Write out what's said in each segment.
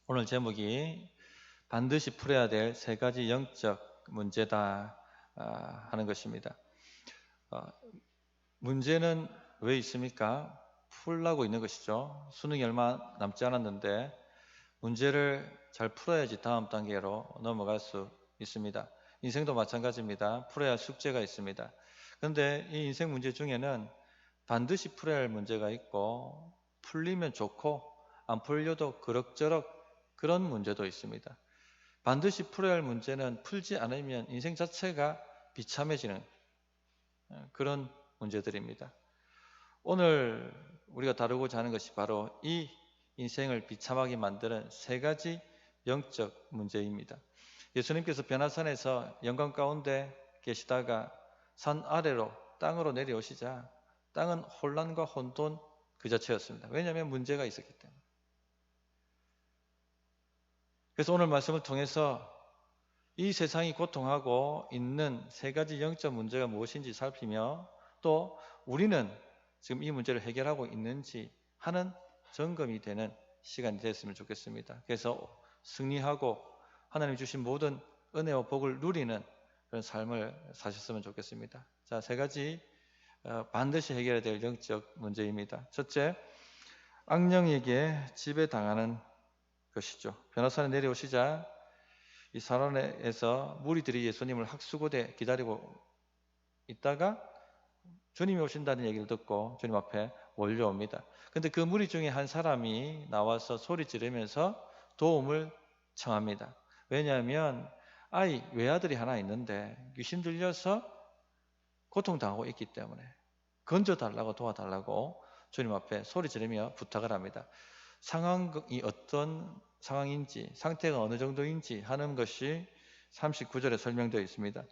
오늘 제목이 반드시 풀어야 될 세 가지 영적 문제다 하는 것입니다. 어, 문제는 왜 있습니까? 풀라고 있는 것이죠. 수능이 얼마 남지 않았는데 문제를 잘 풀어야지 다음 단계로 넘어갈 수 있습니다. 인생도 마찬가지입니다. 풀어야 할 숙제가 있습니다. 그런데 이 인생 문제 중에는 반드시 풀어야 할 문제가 있고 풀리면 좋고 안 풀려도 그럭저럭 그런 문제도 있습니다. 반드시 풀어야 할 문제는 풀지 않으면 인생 자체가 비참해지는 그런 문제들입니다. 오늘 우리가 다루고자 하는 것이 바로 이 인생을 비참하게 만드는 세 가지 영적 문제입니다. 예수님께서 변화산에서 영광 가운데 계시다가 산 아래로 땅으로 내려오시자 땅은 혼란과 혼돈 그 자체였습니다. 왜냐하면 문제가 있었기 때문에. 그래서 오늘 말씀을 통해서 이 세상이 고통하고 있는 세 가지 영적 문제가 무엇인지 살피며 또 우리는 지금 이 문제를 해결하고 있는지 하는 점검이 되는 시간이 됐으면 좋겠습니다. 그래서 승리하고 하나님 주신 모든 은혜와 복을 누리는 그런 삶을 사셨으면 좋겠습니다. 자, 세 가지 반드시 해결해야 될 영적 문제입니다. 첫째, 악령에게 지배당하는 것이죠. 변호사는 내려오시자 이 사론에서 무리들이 예수님을 학수고대 기다리고 있다가 주님이 오신다는 얘기를 듣고 주님 앞에 몰려옵니다. 근데 그 무리 중에 한 사람이 나와서 소리 지르면서 도움을 청합니다. 왜냐하면 외아들이 하나 있는데 귀신 들려서 고통당하고 있기 때문에 건져달라고 도와달라고 주님 앞에 소리 지르며 부탁을 합니다. 상황이 어떤 상황인지 상태가 어느 정도인지 하는 것이 39절에 설명되어 있습니다.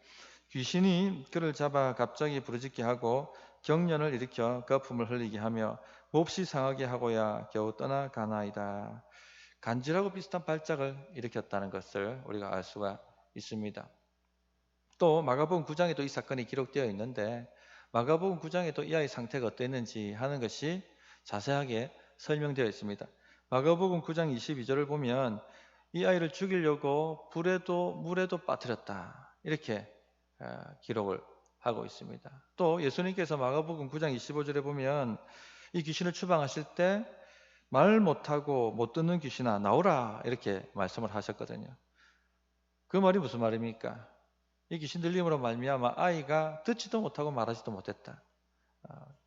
귀신이 그를 잡아 갑자기 부르짖게 하고 경련을 일으켜 거품을 흘리게 하며 몹시 상하게 하고야 겨우 떠나가나이다. 간질하고 비슷한 발작을 일으켰다는 것을 우리가 알 수가 있습니다. 또 마가복음 9장에도 이 사건이 기록되어 있는데 마가복음 9장에도 이 아이 상태가 어땠는지 하는 것이 자세하게 설명되어 있습니다. 마가복음 9장 22절을 보면 이 아이를 죽이려고 불에도 물에도 빠뜨렸다 이렇게 기록을 하고 있습니다. 또 예수님께서 마가복음 9장 25절에 보면 이 귀신을 추방하실 때 말 못하고 못 듣는 귀신아 나오라 이렇게 말씀을 하셨거든요. 그 말이 무슨 말입니까? 이 귀신 들림으로 말미암아 아이가 듣지도 못하고 말하지도 못했다.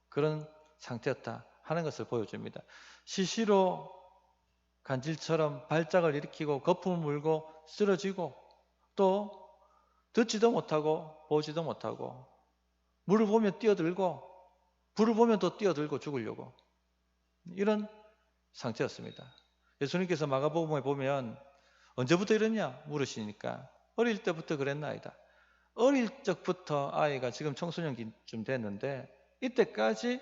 그런 상태였다 하는 것을 보여줍니다. 시시로 간질처럼 발작을 일으키고 거품을 물고 쓰러지고 또 듣지도 못하고 보지도 못하고 물을 보면 뛰어들고 불을 보면 또 뛰어들고 죽으려고 이런 상태였습니다. 예수님께서 마가복음에 보면 언제부터 이러냐 물으시니까 어릴 때부터 그랬나이다. 어릴 적부터 아이가 지금 청소년기쯤 됐는데 이때까지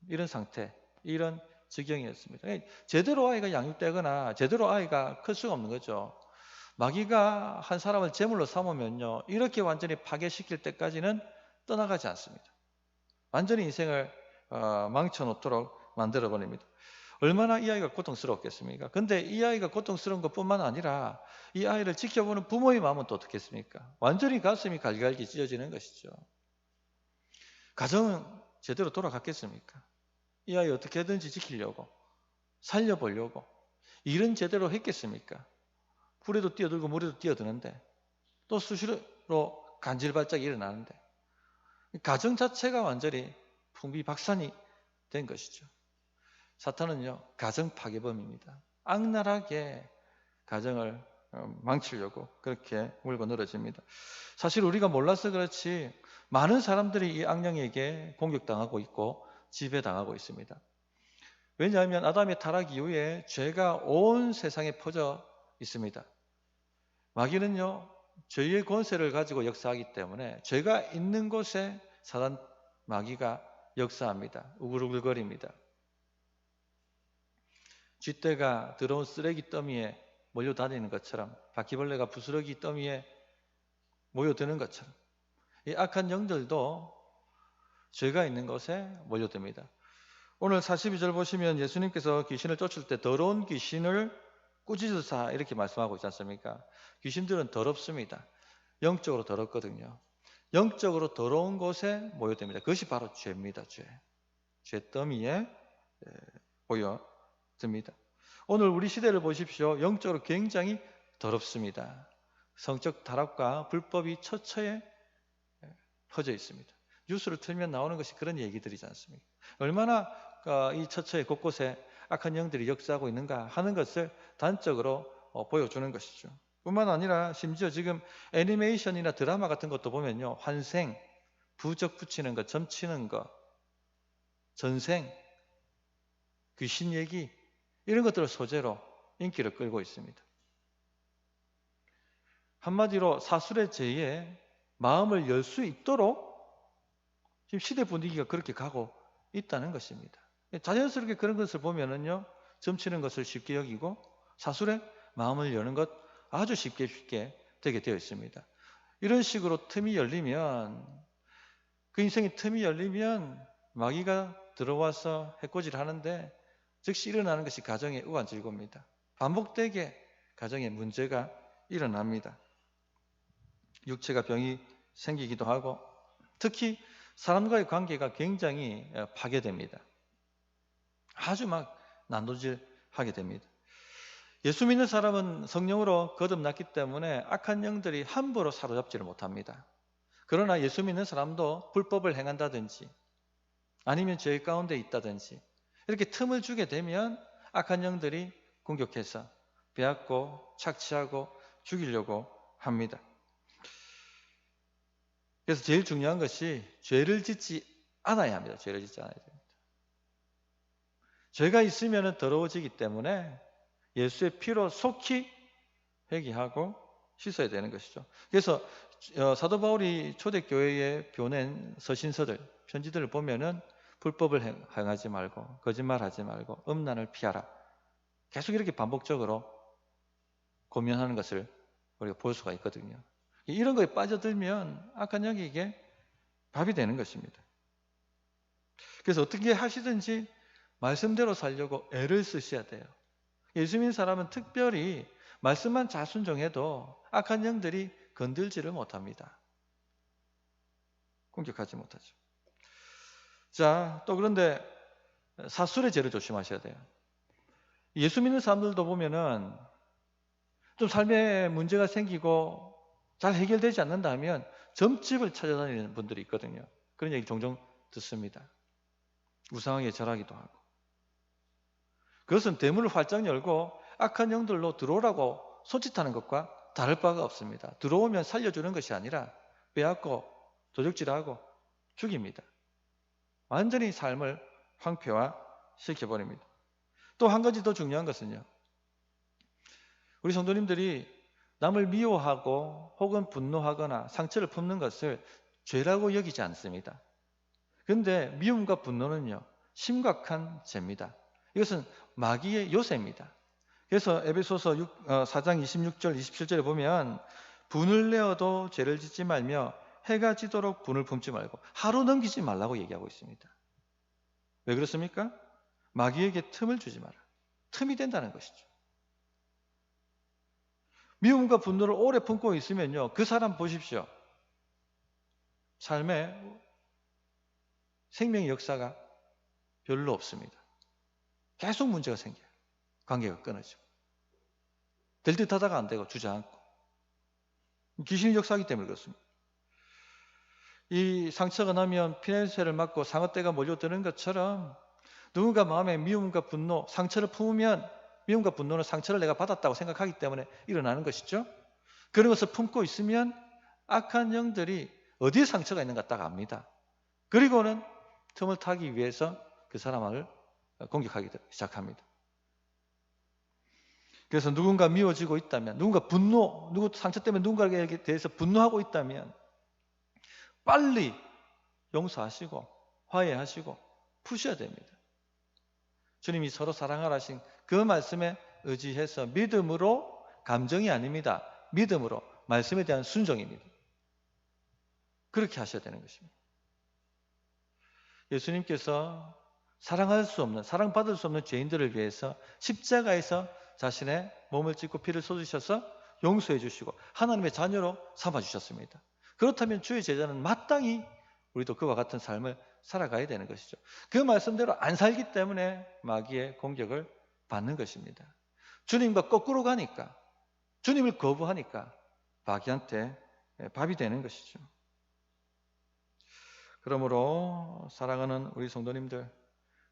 이런 상태, 이런 지경이었습니다. 제대로 아이가 양육되거나 제대로 아이가 클 수가 없는 거죠. 마귀가 한 사람을 제물로 삼으면요 이렇게 완전히 파괴시킬 때까지는 떠나가지 않습니다. 완전히 인생을 망쳐놓도록 만들어버립니다. 얼마나 이 아이가 고통스러웠겠습니까? 근데 이 아이가 고통스러운 것뿐만 아니라 이 아이를 지켜보는 부모의 마음은 또 어떻겠습니까? 완전히 가슴이 갈갈기 찢어지는 것이죠. 가정은 제대로 돌아갔겠습니까? 이 아이 어떻게든지 지키려고 살려보려고 일은 제대로 했겠습니까? 불에도 뛰어들고 물에도 뛰어드는데 또 수시로 간질발작이 일어나는데 가정 자체가 완전히 풍비박산이 된 것이죠. 사탄은요 가정 파괴범입니다. 악랄하게 가정을 망치려고 그렇게 물고 늘어집니다. 사실 우리가 몰라서 그렇지 많은 사람들이 이 악령에게 공격당하고 있고 지배당하고 있습니다. 왜냐하면 아담의 타락 이후에 죄가 온 세상에 퍼져 있습니다. 마귀는요 죄의 권세를 가지고 역사하기 때문에 죄가 있는 곳에 사단 마귀가 역사합니다. 우글우글거립니다. 쥐떼가 들어온 쓰레기 더미에 몰려다니는 것처럼 바퀴벌레가 부스러기 더미에 모여드는 것처럼 이 악한 영들도 죄가 있는 곳에 몰려듭니다. 오늘 42절 보시면 예수님께서 귀신을 쫓을 때 더러운 귀신을 꾸짖으사 이렇게 말씀하고 있지 않습니까? 귀신들은 더럽습니다. 영적으로 더럽거든요. 영적으로 더러운 곳에 모여듭니다. 그것이 바로 죄입니다. 죄 더미에 모여듭니다. 오늘 우리 시대를 보십시오. 영적으로 굉장히 더럽습니다. 성적 타락과 불법이 처처에 퍼져 있습니다. 뉴스를 틀면 나오는 것이 그런 얘기들이지 않습니까? 얼마나 이 처처의 곳곳에 악한 영들이 역사하고 있는가 하는 것을 단적으로 보여주는 것이죠. 뿐만 아니라 심지어 지금 애니메이션이나 드라마 같은 것도 보면요, 환생, 부적 붙이는 것, 점치는 것, 전생, 귀신 얘기 이런 것들을 소재로 인기를 끌고 있습니다. 한마디로 사술의 죄에 마음을 열 수 있도록 지금 시대 분위기가 그렇게 가고 있다는 것입니다. 자연스럽게 그런 것을 보면은요, 점치는 것을 쉽게 여기고 사술에 마음을 여는 것 아주 쉽게 되게 되어 있습니다. 이런 식으로 틈이 열리면, 그 인생의 틈이 열리면 마귀가 들어와서 해코지를 하는데 즉시 일어나는 것이 가정의 우환질고입니다. 반복되게 가정에 문제가 일어납니다. 육체가 병이 생기기도 하고 특히 사람과의 관계가 굉장히 파괴됩니다. 아주 막 난도질하게 됩니다. 예수 믿는 사람은 성령으로 거듭났기 때문에 악한 영들이 함부로 사로잡지를 못합니다. 그러나 예수 믿는 사람도 불법을 행한다든지 아니면 죄 가운데 있다든지 이렇게 틈을 주게 되면 악한 영들이 공격해서 빼앗고 착취하고 죽이려고 합니다. 그래서 제일 중요한 것이 죄를 짓지 않아야 합니다. 죄를 짓지 않아야 됩니다. 죄가 있으면 더러워지기 때문에 예수의 피로 속히 회개하고 씻어야 되는 것이죠. 그래서 사도 바울이 초대교회에 보낸 서신서들, 편지들을 보면은 불법을 행하지 말고 거짓말하지 말고 음란을 피하라. 계속 이렇게 반복적으로 고면하는 것을 우리가 볼 수가 있거든요. 이런 거에 빠져들면 악한 영에게 밥이 되는 것입니다. 그래서 어떻게 하시든지 말씀대로 살려고 애를 쓰셔야 돼요. 예수 믿는 사람은 특별히 말씀만 잘 순종해도 악한 영들이 건들지를 못합니다. 공격하지 못하죠. 자, 또 그런데 사술의 죄를 조심하셔야 돼요. 예수 믿는 사람들도 보면은 좀 삶에 문제가 생기고 잘 해결되지 않는다면 점집을 찾아다니는 분들이 있거든요. 그런 얘기 종종 듣습니다. 우상하게 절하기도 하고. 그것은 대문을 활짝 열고 악한 영들로 들어오라고 손짓하는 것과 다를 바가 없습니다. 들어오면 살려주는 것이 아니라 빼앗고 도적질하고 죽입니다. 완전히 삶을 황폐화시켜버립니다. 또 한 가지 더 중요한 것은요, 우리 성도님들이 남을 미워하고 혹은 분노하거나 상처를 품는 것을 죄라고 여기지 않습니다. 그런데 미움과 분노는요, 심각한 죄입니다. 이것은 마귀의 요새입니다. 그래서 에베소서 4장 26절 27절에 보면 분을 내어도 죄를 짓지 말며 해가 지도록 분을 품지 말고 하루 넘기지 말라고 얘기하고 있습니다. 왜 그렇습니까? 마귀에게 틈을 주지 마라. 틈이 된다는 것이죠. 미움과 분노를 오래 품고 있으면요, 그 사람 보십시오. 삶에 생명의 역사가 별로 없습니다. 계속 문제가 생겨요. 관계가 끊어지고. 될 듯 하다가 안 되고 주저앉고. 귀신이 역사하기 때문에 그렇습니다. 이 상처가 나면 피냄새를 맡고 상어떼가 몰려드는 것처럼 누군가 마음에 미움과 분노, 상처를 품으면 미움과 분노는 상처를 내가 받았다고 생각하기 때문에 일어나는 것이죠. 그런 것을 품고 있으면 악한 영들이 어디에 상처가 있는가 딱 압니다. 그리고는 틈을 타기 위해서 그 사람을 공격하기 시작합니다. 그래서 누군가 미워지고 있다면, 누군가 누구 상처 때문에 누군가에게 대해서 분노하고 있다면 빨리 용서하시고 화해하시고 푸셔야 됩니다. 주님이 서로 사랑하라 하신 그 말씀에 의지해서 믿음으로, 감정이 아닙니다. 믿음으로, 말씀에 대한 순종입니다. 그렇게 하셔야 되는 것입니다. 예수님께서 사랑할 수 없는, 사랑받을 수 없는 죄인들을 위해서 십자가에서 자신의 몸을 찢고 피를 쏟으셔서 용서해 주시고 하나님의 자녀로 삼아 주셨습니다. 그렇다면 주의 제자는 마땅히 우리도 그와 같은 삶을 살아가야 되는 것이죠. 그 말씀대로 안 살기 때문에 마귀의 공격을 받는 것입니다. 주님과 거꾸로 가니까, 주님을 거부하니까 마귀한테 밥이 되는 것이죠. 그러므로 사랑하는 우리 성도님들,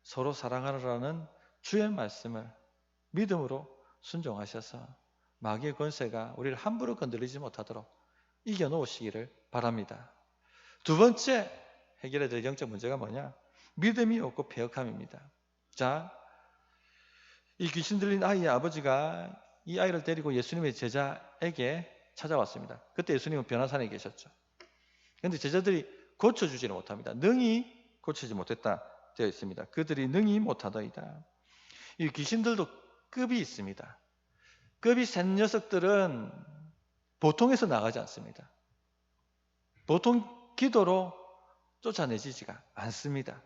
서로 사랑하라는 주의 말씀을 믿음으로 순종하셔서 마귀의 권세가 우리를 함부로 건드리지 못하도록 이겨놓으시기를 바랍니다. 두 번째 해결해야 될 영적 문제가 뭐냐? 믿음이 없고 패역함입니다. 자, 이 귀신 들린 아이의 아버지가 이 아이를 데리고 예수님의 제자에게 찾아왔습니다. 그때 예수님은 변화산에 계셨죠. 그런데 제자들이 고쳐주지는 못합니다. 능히 고치지 못했다 되어 있습니다. 그들이 능히 못하더이다. 이 귀신들도 급이 있습니다. 급이 센 녀석들은 보통에서 나가지 않습니다. 보통 기도로 쫓아내지지가 않습니다.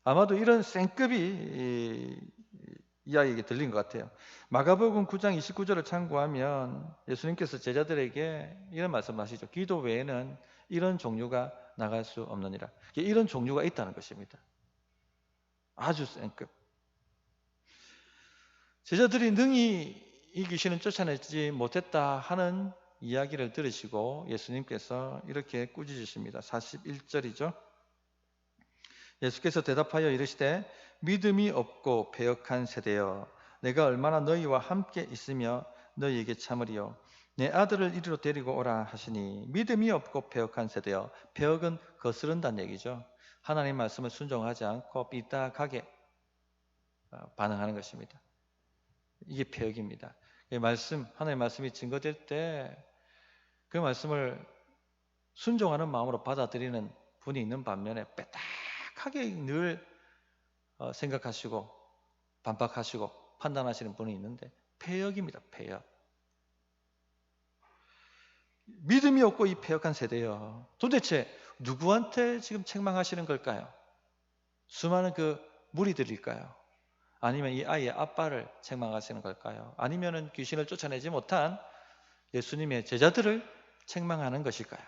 아마도 이런 센급이 이 아이에게 들린 것 같아요. 마가복음 9장 29절을 참고하면 예수님께서 제자들에게 이런 말씀하시죠. 기도 외에는 이런 종류가 나갈 수 없느니라. 이런 종류가 있다는 것입니다. 아주 센급. 제자들이 능히 이 귀신을 쫓아내지 못했다 하는 이야기를 들으시고 예수님께서 이렇게 꾸짖으십니다. 41절이죠. 예수께서 대답하여 이르시되 믿음이 없고 패역한 세대여, 내가 얼마나 너희와 함께 있으며 너희에게 참으리요. 내 아들을 이리로 데리고 오라 하시니 믿음이 없고 패역한 세대여. 패역은 거스른다는 얘기죠. 하나님 말씀을 순종하지 않고 삐딱하게 반응하는 것입니다. 이게 패역입니다. 하나님의 말씀이 증거될 때 그 말씀을 순종하는 마음으로 받아들이는 분이 있는 반면에 빽딱하게 늘 생각하시고 반박하시고 판단하시는 분이 있는데 패역입니다. 패역. 믿음이 없고 이 패역한 세대요. 도대체 누구한테 지금 책망하시는 걸까요? 수많은 그 무리들일까요? 아니면 이 아이의 아빠를 책망하시는 걸까요? 아니면은 귀신을 쫓아내지 못한 예수님의 제자들을 책망하는 것일까요?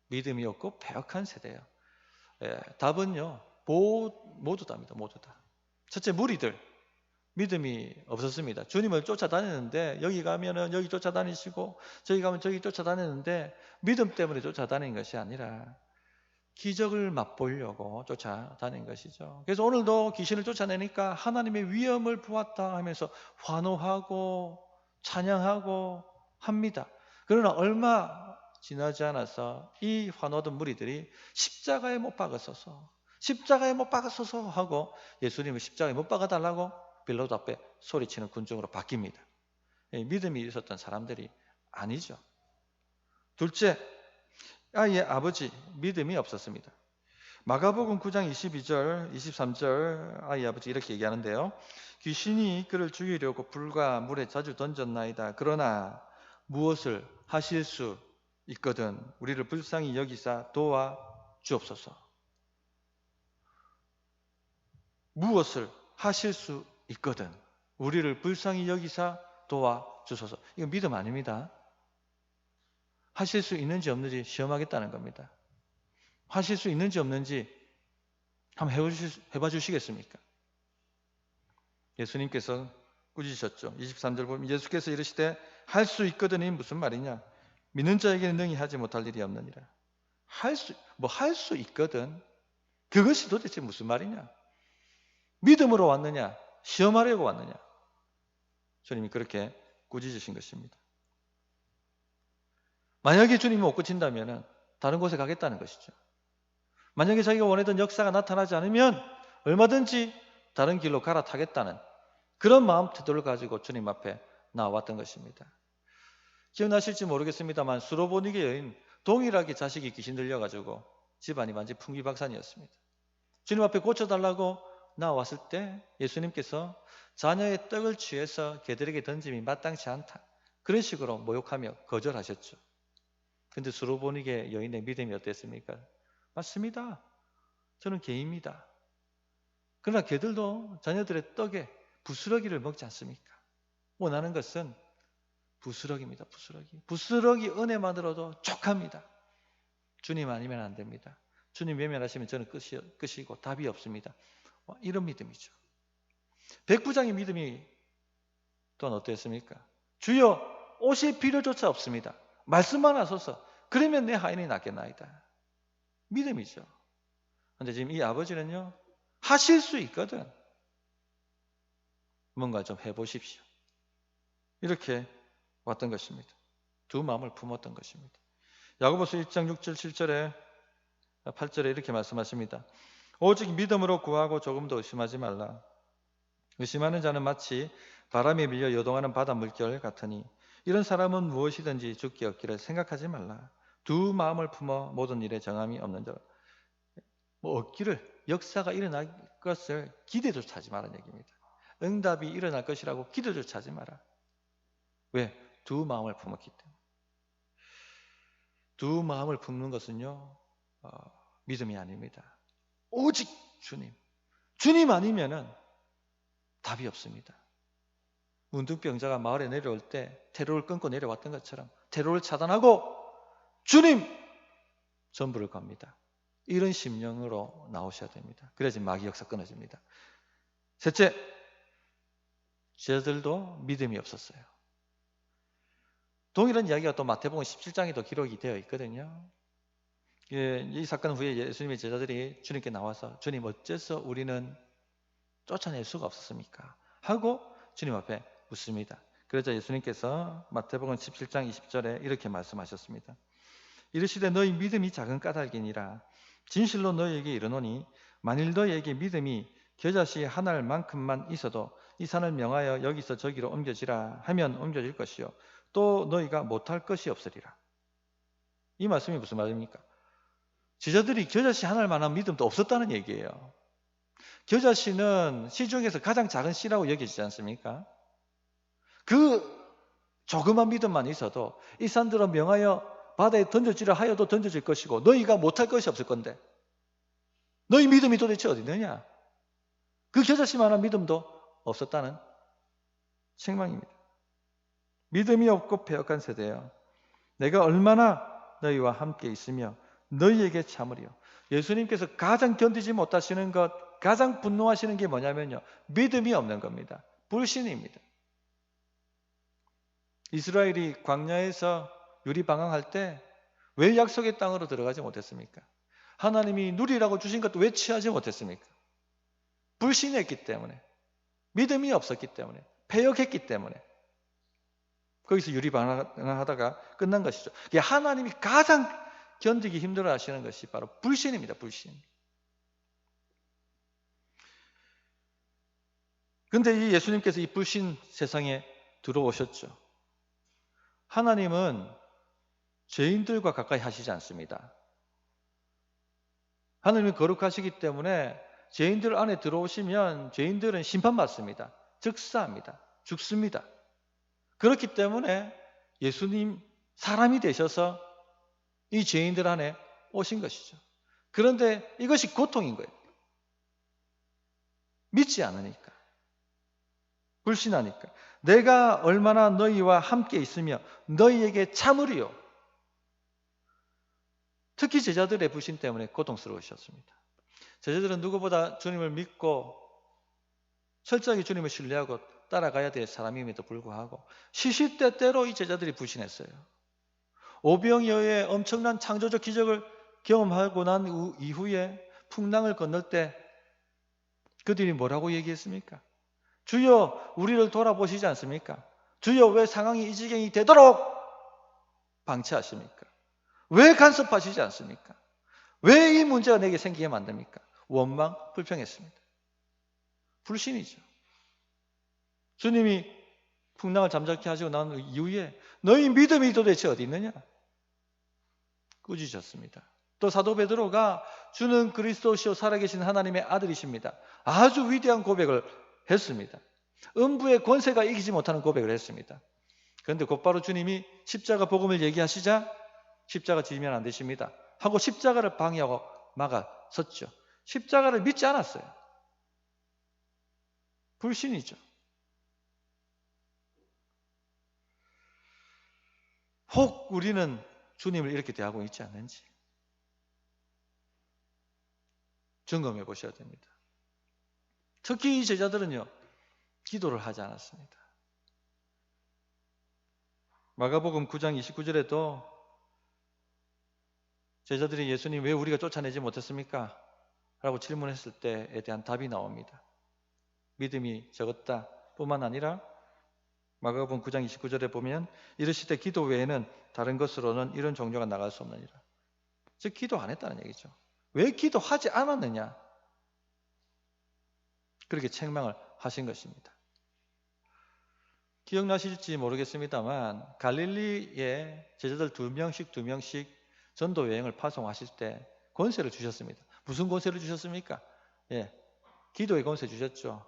믿음이 없고 패역한 세대예요. 답은요, 모두 다입니다. 모두 다. 첫째, 무리들 믿음이 없었습니다. 주님을 쫓아다니는데 여기 가면은 여기 쫓아다니시고 저기 가면 저기 쫓아다니는데 믿음 때문에 쫓아다니는 것이 아니라 기적을 맛보려고 쫓아다닌 것이죠. 그래서 오늘도 귀신을 쫓아내니까 하나님의 위엄을 보았다 하면서 환호하고 찬양하고 합니다. 그러나 얼마 지나지 않아서 이 환호하던 무리들이 십자가에 못 박았어서 하고 예수님을 십자가에 못 박아달라고 빌라도 앞에 소리치는 군중으로 바뀝니다. 믿음이 있었던 사람들이 아니죠. 둘째, 아이의 아버지 믿음이 없었습니다. 마가복음 9장 22절, 23절 아이의 아버지 이렇게 얘기하는데요. 귀신이 그를 죽이려고 불과 물에 자주 던졌나이다. 그러나 무엇을 하실 수 있거든 우리를 불쌍히 여기사 도와 주옵소서. 무엇을 하실 수 있거든 우리를 불쌍히 여기사 도와 주소서. 이건 믿음 아닙니다. 하실 수 있는지 없는지 시험하겠다는 겁니다. 하실 수 있는지 없는지 한번 해봐 주시겠습니까? 예수님께서 꾸짖으셨죠. 23절 보면 예수께서 이르시되 할 수 있거든이 무슨 말이냐? 믿는 자에게는 능히 하지 못할 일이 없느니라. 할 수 있거든. 그것이 도대체 무슨 말이냐? 믿음으로 왔느냐? 시험하려고 왔느냐? 주님이 그렇게 꾸짖으신 것입니다. 만약에 주님이 못 고친다면 다른 곳에 가겠다는 것이죠. 만약에 자기가 원하던 역사가 나타나지 않으면 얼마든지 다른 길로 갈아타겠다는 그런 마음 태도를 가지고 주님 앞에 나왔던 것입니다. 기억나실지 모르겠습니다만 수로보니게 여인 동일하게 자식이 귀신 들려가지고 집안이 완전히 풍비박산이었습니다. 주님 앞에 고쳐달라고 나왔을 때 예수님께서 자녀의 떡을 취해서 개들에게 던짐이 마땅치 않다. 그런 식으로 모욕하며 거절하셨죠. 그런데 수로보니게 여인의 믿음이 어땠습니까? 맞습니다. 저는 개입니다. 그러나 걔들도 자녀들의 떡에 부스러기를 먹지 않습니까? 원하는 것은 부스러기입니다. 부스러기. 부스러기 은혜만으로도 족합니다. 주님 아니면 안 됩니다. 주님 외면하시면 저는 끝이고 답이 없습니다. 이런 믿음이죠. 백부장의 믿음이 또한 어땠습니까? 주여 옷이 필요조차 없습니다. 말씀만 하소서. 그러면 내 하인이 낫겠나이다. 믿음이죠. 그런데 지금 이 아버지는요, 하실 수 있거든. 뭔가 좀 해보십시오. 이렇게 왔던 것입니다. 두 마음을 품었던 것입니다. 야고보서 1장 6절 7절에 8절에 이렇게 말씀하십니다. 오직 믿음으로 구하고 조금도 의심하지 말라. 의심하는 자는 마치 바람에 밀려 요동하는 바다 물결 같으니 이런 사람은 무엇이든지 죽기 없기를 생각하지 말라. 두 마음을 품어 모든 일에 정함이 없는 자라. 없기를, 역사가 일어날 것을 기대조차 하지 말라는 얘기입니다. 응답이 일어날 것이라고 기대조차 하지 마라. 왜? 두 마음을 품었기 때문에. 두 마음을 품는 것은요, 믿음이 아닙니다. 오직 주님. 주님 아니면은 답이 없습니다. 문둥병자가 마을에 내려올 때 테러를 끊고 내려왔던 것처럼 테러를 차단하고 주님! 전부를 겁니다. 이런 심령으로 나오셔야 됩니다. 그래야지 마귀 역사 끊어집니다. 셋째, 제자들도 믿음이 없었어요. 동일한 이야기가 또 마태복음 17장에도 기록이 되어 있거든요. 이 사건 후에 예수님의 제자들이 주님께 나와서 주님 어째서 우리는 쫓아낼 수가 없었습니까? 하고 주님 앞에 묻습니다. 그러자 예수님께서 마태복음 17장 20절에 이렇게 말씀하셨습니다. 이르시되 너희 믿음이 작은 까닭이니라. 진실로 너희에게 이르노니 만일 너희에게 믿음이 겨자씨 한 알만큼만 있어도 이 산을 명하여 여기서 저기로 옮겨지라 하면 옮겨질 것이요 또 너희가 못할 것이 없으리라. 이 말씀이 무슨 말입니까? 제자들이 겨자씨 한 알만한 믿음도 없었다는 얘기예요. 겨자씨는 씨 중에서 가장 작은 씨라고 여겨지지 않습니까? 그 조그만 믿음만 있어도 이 산들은 명하여 바다에 던져지라 하여도 던져질 것이고 너희가 못할 것이 없을 건데 너희 믿음이 도대체 어디 있느냐? 그 겨자씨만한 믿음도 없었다는 책망입니다. 믿음이 없고 패역한 세대예요. 내가 얼마나 너희와 함께 있으며 너희에게 참으리요. 예수님께서 가장 견디지 못하시는 것, 가장 분노하시는 게 뭐냐면요, 믿음이 없는 겁니다. 불신입니다. 이스라엘이 광야에서 유리방황할 때 왜 약속의 땅으로 들어가지 못했습니까? 하나님이 누리라고 주신 것도 왜 취하지 못했습니까? 불신했기 때문에, 믿음이 없었기 때문에, 패역했기 때문에 거기서 유리방황하다가 끝난 것이죠. 하나님이 가장 견디기 힘들어 하시는 것이 바로 불신입니다. 불신. 그런데 이 예수님께서 이 불신 세상에 들어오셨죠. 하나님은 죄인들과 가까이 하시지 않습니다. 하나님이 거룩하시기 때문에 죄인들 안에 들어오시면 죄인들은 심판받습니다. 즉사합니다. 죽습니다. 그렇기 때문에 예수님 사람이 되셔서 이 죄인들 안에 오신 것이죠. 그런데 이것이 고통인 거예요. 믿지 않으니까. 불신하니까. 내가 얼마나 너희와 함께 있으며 너희에게 참으리요. 특히 제자들의 불신 때문에 고통스러우셨습니다. 제자들은 누구보다 주님을 믿고 철저하게 주님을 신뢰하고 따라가야 될 사람임에도 불구하고 시시때때로 이 제자들이 불신했어요. 오병이어의 엄청난 창조적 기적을 경험하고 난 이후에 풍랑을 건널 때 그들이 뭐라고 얘기했습니까? 주여 우리를 돌아보시지 않습니까? 주여 왜 상황이 이 지경이 되도록 방치하십니까? 왜 간섭하시지 않습니까? 왜 이 문제가 내게 생기게 만듭니까? 원망, 불평했습니다. 불신이죠. 주님이 풍랑을 잠잠케 하시고 난 이후에 너희 믿음이 도대체 어디 있느냐? 꾸짖으셨습니다. 또 사도 베드로가 주는 그리스도시요 살아계신 하나님의 아들이십니다. 아주 위대한 고백을 했습니다. 음부의 권세가 이기지 못하는 고백을 했습니다. 그런데 곧바로 주님이 십자가 복음을 얘기하시자 십자가 지면 안 되십니다 하고 십자가를 방해하고 막아섰죠. 십자가를 믿지 않았어요. 불신이죠. 혹 우리는 주님을 이렇게 대하고 있지 않는지 점검해 보셔야 됩니다. 특히 이 제자들은요, 기도를 하지 않았습니다. 마가복음 9장 29절에도 제자들이 예수님 왜 우리가 쫓아내지 못했습니까? 라고 질문했을 때에 대한 답이 나옵니다. 믿음이 적었다 뿐만 아니라 마가복음 9장 29절에 보면 이르시되 기도 외에는 다른 것으로는 이런 종교가 나갈 수 없느니라. 즉 기도 안 했다는 얘기죠. 왜 기도하지 않았느냐? 그렇게 책망을 하신 것입니다. 기억나실지 모르겠습니다만 갈릴리에 제자들 두 명씩 전도 여행을 파송하실 때 권세를 주셨습니다. 무슨 권세를 주셨습니까? 기도의 권세 주셨죠.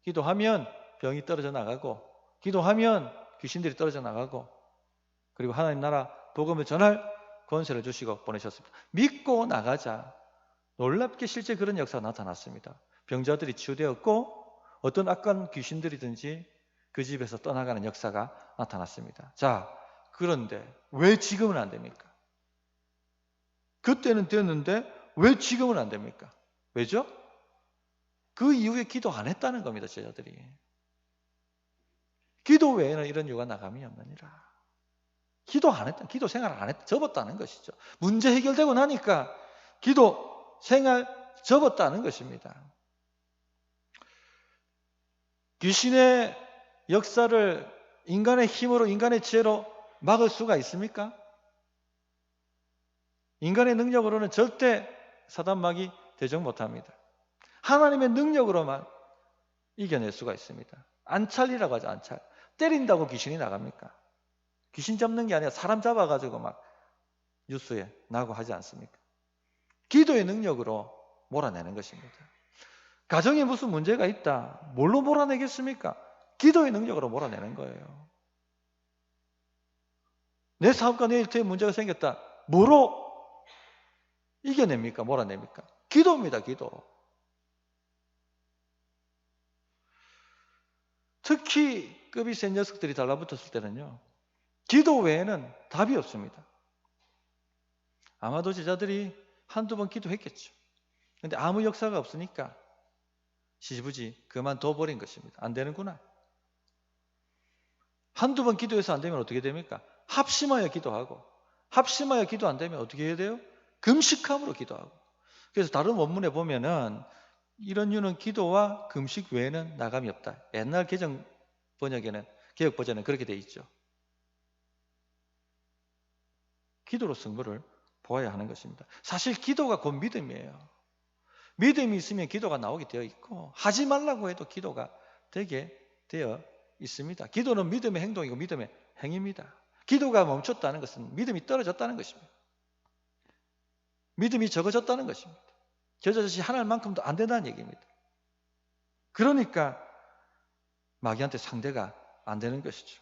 기도하면 병이 떨어져 나가고, 기도하면 귀신들이 떨어져 나가고, 그리고 하나님 나라 복음을 전할 권세를 주시고 보내셨습니다. 믿고 나가자 놀랍게 실제 그런 역사가 나타났습니다. 병자들이 치유되었고 어떤 악한 귀신들이든지 그 집에서 떠나가는 역사가 나타났습니다. 자, 그런데 왜 지금은 안 됩니까? 그때는 됐는데 왜 지금은 안 됩니까? 왜죠? 그 이후에 기도 안 했다는 겁니다, 제자들이. 기도 외에는 이런 이유가 나감이 없느니라. 기도 안 했다, 기도 생활 안 했다, 접었다는 것이죠. 문제 해결되고 나니까 기도 생활 접었다는 것입니다. 귀신의 역사를 인간의 힘으로, 인간의 지혜로 막을 수가 있습니까? 인간의 능력으로는 절대 사단막이 대적 못합니다. 하나님의 능력으로만 이겨낼 수가 있습니다. 안찰이라고 하죠, 안찰. 때린다고 귀신이 나갑니까? 귀신 잡는 게 아니라 사람 잡아가지고 막 뉴스에 나고 하지 않습니까? 기도의 능력으로 몰아내는 것입니다. 가정에 무슨 문제가 있다. 뭘로 몰아내겠습니까? 기도의 능력으로 몰아내는 거예요. 내 사업가 내 일터에 문제가 생겼다. 뭐로 이겨냅니까? 몰아냅니까? 기도입니다, 기도. 특히 급이 센 녀석들이 달라붙었을 때는요, 기도 외에는 답이 없습니다. 아마도 제자들이 한두 번 기도했겠죠. 근데 아무 역사가 없으니까 시시부지 그만둬버린 것입니다. 안 되는구나. 한두 번 기도해서 안 되면 어떻게 됩니까? 합심하여 기도하고, 합심하여 기도 안 되면 어떻게 해야 돼요? 금식함으로 기도하고. 그래서 다른 원문에 보면은 이런 이유는 기도와 금식 외에는 나감이 없다. 옛날 개정 번역에는, 개혁 버전은 그렇게 돼 있죠. 기도로 승부를 보아야 하는 것입니다. 사실 기도가 곧 믿음이에요. 믿음이 있으면 기도가 나오게 되어 있고, 하지 말라고 해도 기도가 되게 되어 있습니다. 기도는 믿음의 행동이고 믿음의 행위입니다. 기도가 멈췄다는 것은 믿음이 떨어졌다는 것입니다. 믿음이 적어졌다는 것입니다. 겨자젖이 하나만큼도 안 된다는 얘기입니다. 그러니까 마귀한테 상대가 안 되는 것이죠.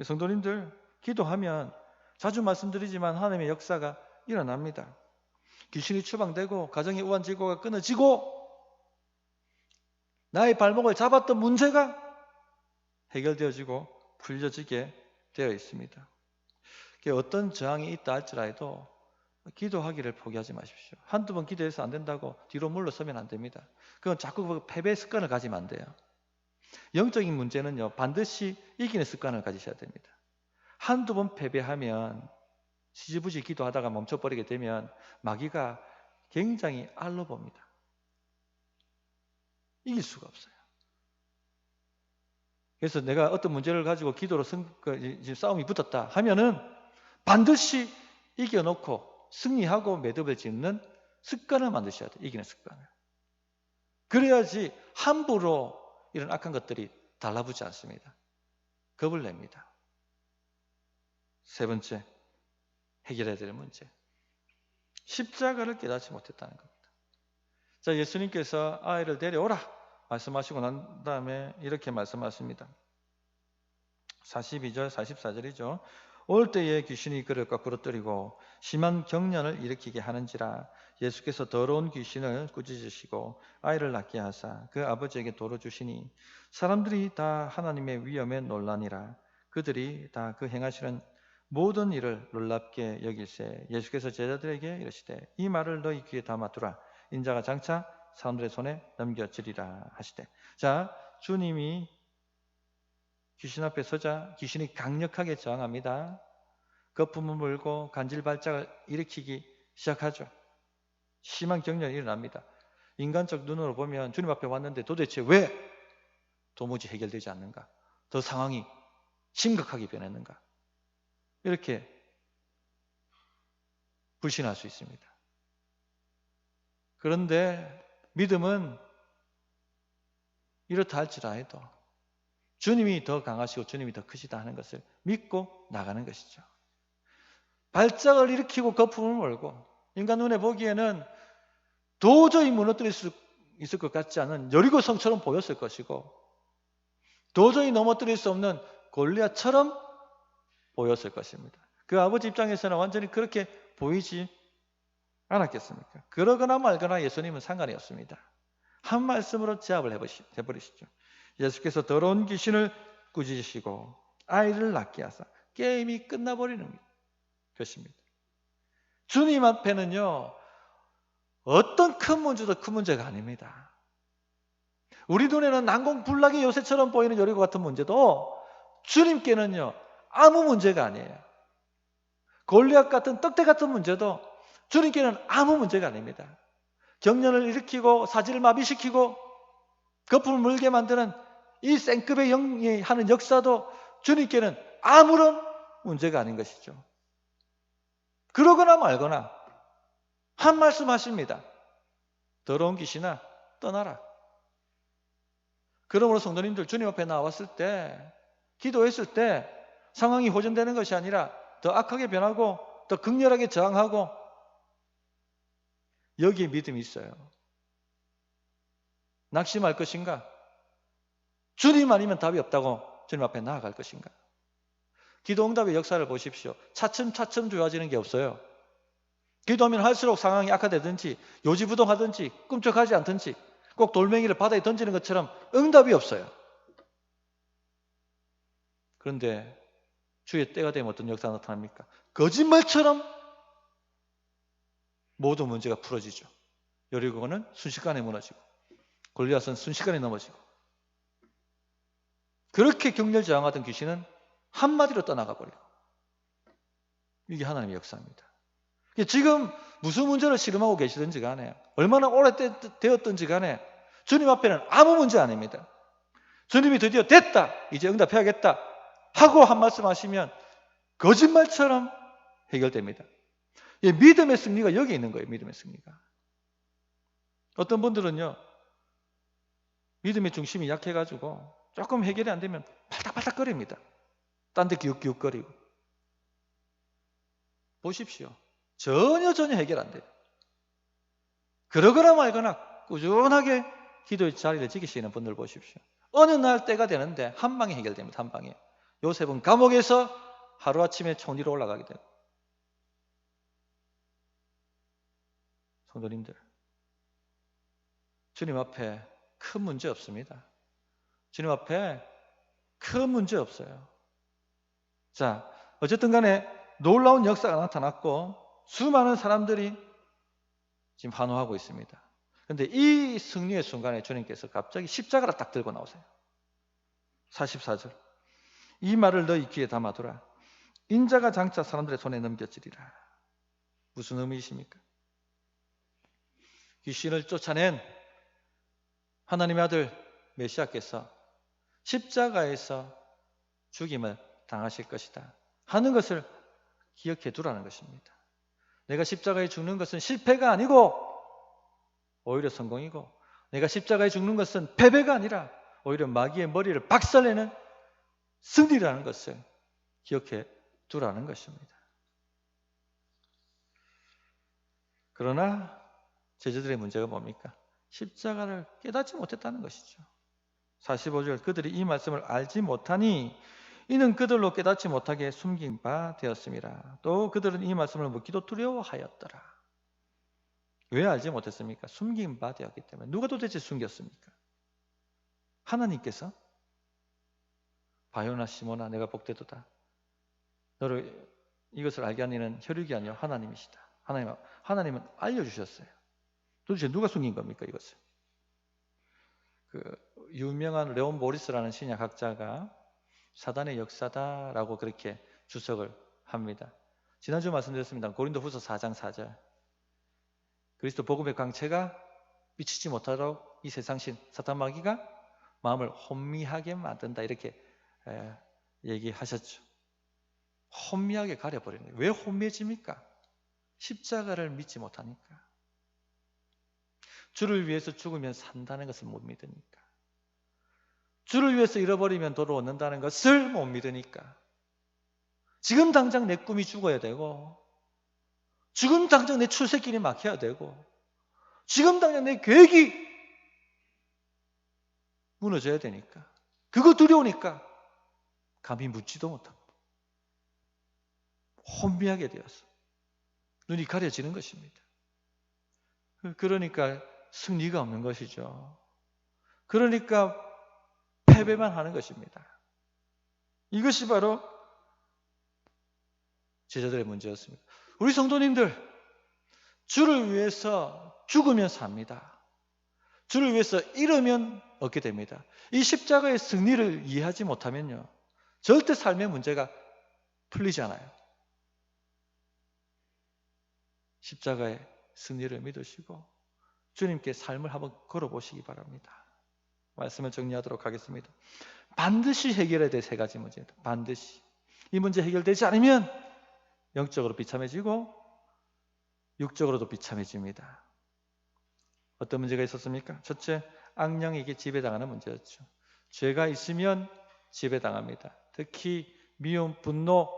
성도님들, 기도하면 자주 말씀드리지만 하나님의 역사가 일어납니다. 귀신이 추방되고 가정의 우환질고가 끊어지고 나의 발목을 잡았던 문제가 해결되어지고 풀려지게 되어 있습니다. 어떤 저항이 있다 할지라도 기도하기를 포기하지 마십시오. 한두 번 기도해서 안 된다고 뒤로 물러서면 안 됩니다. 그건 자꾸 패배 습관을 가지면 안 돼요. 영적인 문제는요, 반드시 이기는 습관을 가지셔야 됩니다. 한두 번 패배하면, 시지부지 기도하다가 멈춰버리게 되면 마귀가 굉장히 알로 봅니다. 이길 수가 없어요. 그래서 내가 어떤 문제를 가지고 기도로 싸움이 붙었다 하면은 반드시 이겨놓고 승리하고 매듭을 짓는 습관을 만드셔야 돼요. 이기는 습관을. 그래야지 함부로 이런 악한 것들이 달라붙지 않습니다. 겁을 냅니다. 세 번째, 해결해야 될 문제. 십자가를 깨닫지 못했다는 겁니다. 자, 예수님께서 아이를 데려오라 말씀하시고 난 다음에 이렇게 말씀하십니다. 42절, 44절이죠. 올 때에 귀신이 그를 거꾸로 때리고 심한 경련을 일으키게 하는지라. 예수께서 더러운 귀신을 꾸짖으시고 아이를 낳게 하사 그 아버지에게 도로 주시니 사람들이 다 하나님의 위엄에 놀라니라. 그들이 다 그 행하시는 모든 일을 놀랍게 여길세 예수께서 제자들에게 이르시되 이 말을 너희 귀에 담아두라. 인자가 장차 사람들의 손에 넘겨지리라 하시되. 자, 주님이 귀신 앞에 서자 귀신이 강력하게 저항합니다. 거품을 물고 간질발작을 일으키기 시작하죠. 심한 경련이 일어납니다. 인간적 눈으로 보면 주님 앞에 왔는데 도대체 왜 도무지 해결되지 않는가? 더 상황이 심각하게 변했는가? 이렇게 불신할 수 있습니다. 그런데 믿음은 이렇다 할지라도 주님이 더 강하시고 주님이 더 크시다 하는 것을 믿고 나가는 것이죠. 발작을 일으키고 거품을 몰고 인간 눈에 보기에는 도저히 무너뜨릴 수 있을 것 같지 않은 여리고성처럼 보였을 것이고 도저히 넘어뜨릴 수 없는 골리앗처럼 보였을 것입니다. 그 아버지 입장에서는 완전히 그렇게 보이지 않았겠습니까? 그러거나 말거나 예수님은 상관이 없습니다. 한 말씀으로 제압을 해버리시죠. 예수께서 더러운 귀신을 꾸짖으시고 아이를 낳게 하사 게임이 끝나버리는 것입니다. 주님 앞에는요, 어떤 큰 문제도 큰 문제가 아닙니다. 우리 눈에는 난공불락의 요새처럼 보이는 여리고 같은 문제도 주님께는요, 아무 문제가 아니에요. 골리앗 같은 떡대 같은 문제도 주님께는 아무 문제가 아닙니다. 경련을 일으키고 사지를 마비시키고 거품을 물게 만드는 이 생급의 영이 하는 역사도 주님께는 아무런 문제가 아닌 것이죠. 그러거나 말거나 한 말씀 하십니다. 더러운 귀신아 떠나라. 그러므로 성도님들 주님 앞에 나왔을 때 기도했을 때 상황이 호전되는 것이 아니라 더 악하게 변하고 더 극렬하게 저항하고 여기에 믿음이 있어요. 낙심할 것인가? 주님 아니면 답이 없다고 주님 앞에 나아갈 것인가? 기도응답의 역사를 보십시오. 차츰차츰 좋아지는 게 없어요. 기도하면 할수록 상황이 악화되든지 요지부동하든지 꿈쩍하지 않든지 꼭 돌멩이를 바다에 던지는 것처럼 응답이 없어요. 그런데 주의 때가 되면 어떤 역사가 나타납니까? 거짓말처럼 모든 문제가 풀어지죠. 여리고는 순식간에 무너지고 골리앗은 순식간에 넘어지고 그렇게 격렬 저항하던 귀신은 한마디로 떠나가 버리고 이게 하나님의 역사입니다. 지금 무슨 문제를 씨름하고 계시든지 간에 얼마나 오래되었든지 간에 주님 앞에는 아무 문제 아닙니다. 주님이 드디어 됐다, 이제 응답해야겠다 하고 한 말씀 하시면 거짓말처럼 해결됩니다. 믿음의 승리가 여기 있는 거예요. 믿음의 승리가. 어떤 분들은요, 믿음의 중심이 약해가지고 조금 해결이 안 되면 팔딱팔딱거립니다. 딴 데 기웃기웃거리고. 보십시오. 전혀 해결 안 돼요. 그러거나 말거나 꾸준하게 기도의 자리를 지키시는 분들 보십시오. 어느 날 때가 되는데 한 방에 해결됩니다. 한 방에. 요셉은 감옥에서 하루아침에 총 위로 올라가게 되고. 성도님들, 주님 앞에 큰 문제 없습니다. 주님 앞에 큰 문제 없어요. 자, 어쨌든 간에 놀라운 역사가 나타났고 수많은 사람들이 지금 환호하고 있습니다. 그런데 이 승리의 순간에 주님께서 갑자기 십자가를 딱 들고 나오세요. 44절. 이 말을 너희 귀에 담아두라. 인자가 장차 사람들의 손에 넘겨지리라. 무슨 의미이십니까? 귀신을 쫓아낸 하나님의 아들 메시아께서 십자가에서 죽임을 당하실 것이다 하는 것을 기억해 두라는 것입니다. 내가 십자가에 죽는 것은 실패가 아니고 오히려 성공이고, 내가 십자가에 죽는 것은 패배가 아니라 오히려 마귀의 머리를 박살내는 승리라는 것을 기억해 두라는 것입니다. 그러나 제자들의 문제가 뭡니까? 십자가를 깨닫지 못했다는 것이죠. 45절. 그들이 이 말씀을 알지 못하니 이는 그들로 깨닫지 못하게 숨긴 바 되었습니다. 또 그들은 이 말씀을 묻기도 두려워하였더라. 왜 알지 못했습니까? 숨긴 바 되었기 때문에. 누가 도대체 숨겼습니까? 하나님께서. 바요나 시모나 내가 복되도다. 너를 이것을 알게 하는 이는 혈육이 아니요 하나님이시다. 하나님은 알려주셨어요. 도대체 누가 숨긴 겁니까 이것을? 그 유명한 레온 보리스라는 신약학자가 사단의 역사다라고 그렇게 주석을 합니다. 지난주 말씀드렸습니다. 고린도후서 4장 4절. 그리스도 복음의 광채가 비치지 못하도록 이 세상신 사탄 마귀가 마음을 혼미하게 만든다 이렇게 얘기하셨죠. 혼미하게 가려버리는 거예요. 왜 혼미해집니까? 십자가를 믿지 못하니까. 주를 위해서 죽으면 산다는 것을 못 믿으니까. 주를 위해서 잃어버리면 도로 얻는다는 것을 못 믿으니까. 지금 당장 내 꿈이 죽어야 되고, 지금 당장 내 출세길이 막혀야 되고, 지금 당장 내 계획이 무너져야 되니까. 그거 두려우니까 감히 묻지도 못하고 혼미하게 되어서 눈이 가려지는 것입니다. 그러니까 승리가 없는 것이죠. 그러니까 패배만 하는 것입니다. 이것이 바로 제자들의 문제였습니다. 우리 성도님들, 주를 위해서 죽으면 삽니다. 주를 위해서 잃으면 얻게 됩니다. 이 십자가의 승리를 이해하지 못하면요, 절대 삶의 문제가 풀리지 않아요. 십자가의 승리를 믿으시고 주님께 삶을 한번 걸어보시기 바랍니다. 말씀을 정리하도록 하겠습니다. 반드시 해결해야 될 세 가지 문제입니다. 반드시. 이 문제 해결되지 않으면 영적으로 비참해지고 육적으로도 비참해집니다. 어떤 문제가 있었습니까? 첫째, 악령에게 지배당하는 문제였죠. 죄가 있으면 지배당합니다. 특히 미움, 분노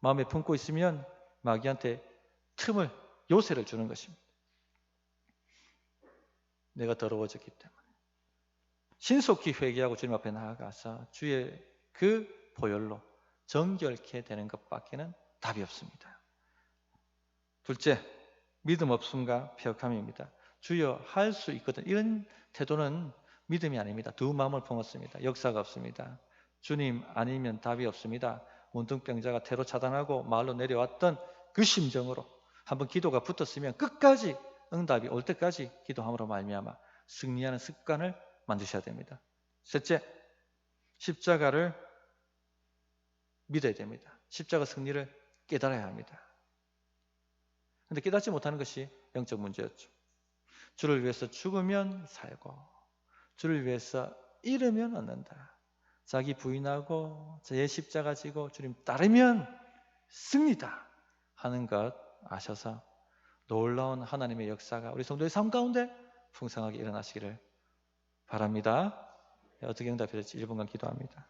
마음에 품고 있으면 마귀한테 틈을, 요새를 주는 것입니다. 내가 더러워졌기 때문에. 신속히 회개하고 주님 앞에 나아가서 주의 그 보혈로 정결케 되는 것밖에는 답이 없습니다. 둘째, 믿음 없음과 폐역함입니다. 주여 할 수 있거든. 이런 태도는 믿음이 아닙니다. 두 마음을 품었습니다. 역사가 없습니다. 주님 아니면 답이 없습니다. 문둥병자가 태로 차단하고 마을로 내려왔던 그 심정으로 한번 기도가 붙었으면 끝까지 응답이 올 때까지 기도함으로 말미암아 승리하는 습관을 만드셔야 됩니다. 셋째, 십자가를 믿어야 됩니다. 십자가 승리를 깨달아야 합니다. 그런데 깨닫지 못하는 것이 영적 문제였죠. 주를 위해서 죽으면 살고 주를 위해서 잃으면 얻는다. 자기 부인하고 제 십자가 지고 주님 따르면 승리다 하는 것 아셔서 놀라운 하나님의 역사가 우리 성도의 삶 가운데 풍성하게 일어나시기를 바랍니다. 어떻게 응답이 될지 1분간 기도합니다.